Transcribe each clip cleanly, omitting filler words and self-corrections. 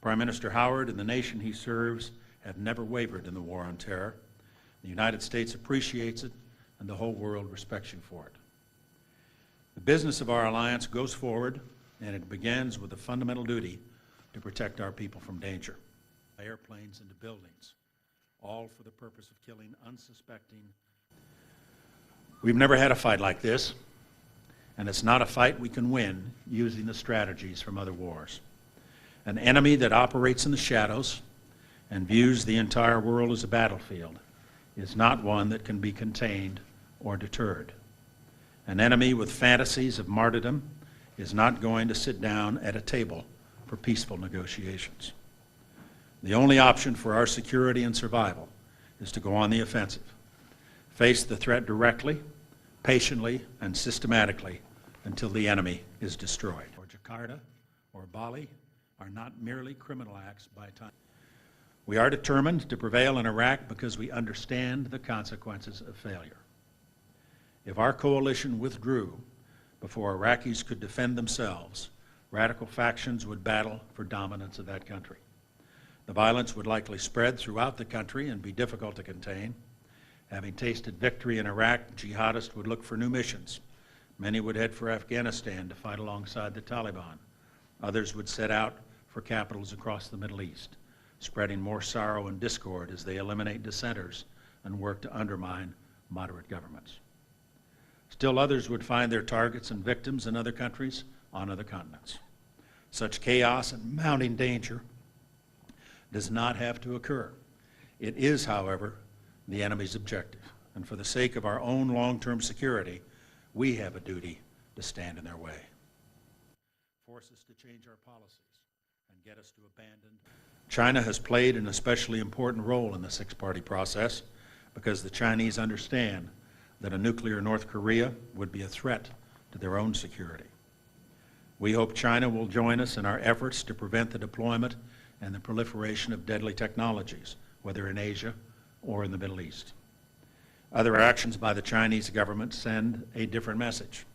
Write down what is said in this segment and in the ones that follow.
Prime Minister Howard and the nation he serves have never wavered in the war on terror. The United States appreciates it, and the whole world respects you for it. The business of our alliance goes forward, and it begins with the fundamental duty to protect our people from danger. Airplanes into buildings, all for the purpose of killing unsuspecting. We've never had a fight like this, and it's not a fight we can win using the strategies from other wars. An enemy that operates in the shadows and views the entire world as a battlefield is not one that can be contained or deterred. An enemy with fantasies of martyrdom is not going to sit down at a table for peaceful negotiations. The only option for our security and survival is to go on the offensive, face the threat directly, patiently, and systematically until the enemy is destroyed. Or Jakarta or Bali are not merely criminal acts by time. We are determined to prevail in Iraq because we understand the consequences of failure. If our coalition withdrew before Iraqis could defend themselves, radical factions would battle for dominance of that country. The violence would likely spread throughout the country and be difficult to contain. Having tasted victory in Iraq, jihadists would look for new missions. Many would head for Afghanistan to fight alongside the Taliban. Others would set out for capitals across the Middle East, spreading more sorrow and discord as they eliminate dissenters and work to undermine moderate governments. Still others would find their targets and victims in other countries on other continents. Such chaos and mounting danger does not have to occur. It is, however, the enemy's objective, and for the sake of our own long-term security, we have a duty to stand in their way. Force us to change our policies and get us to abandon. China has played an especially important role in the six-party process because the Chinese understand that a nuclear North Korea would be a threat to their own security. We hope China will join us in our efforts to prevent the deployment and the proliferation of deadly technologies, whether in Asia or in the Middle East. Other actions by the Chinese government send a different message.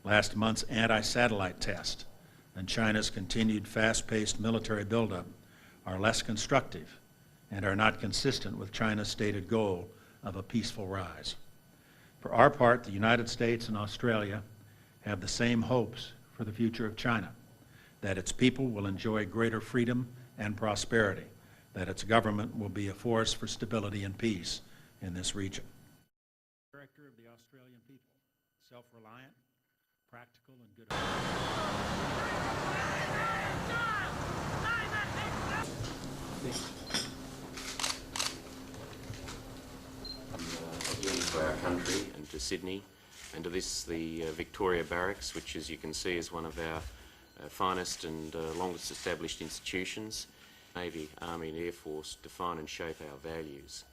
Last month's anti-satellite test and China's continued fast-paced military buildup are less constructive and are not consistent with China's stated goal of a peaceful rise. For our part, the United States and Australia have the same hopes for the future of China, that its people will enjoy greater freedom and prosperity, that its government will be a force for stability and peace in this region. The character of the Australian people, self-reliant, practical, and good. For our country and to Sydney, and to this, the Victoria Barracks, which, as you can see, is one of our finest and longest established institutions. Navy, Army and Air Force define and shape our values.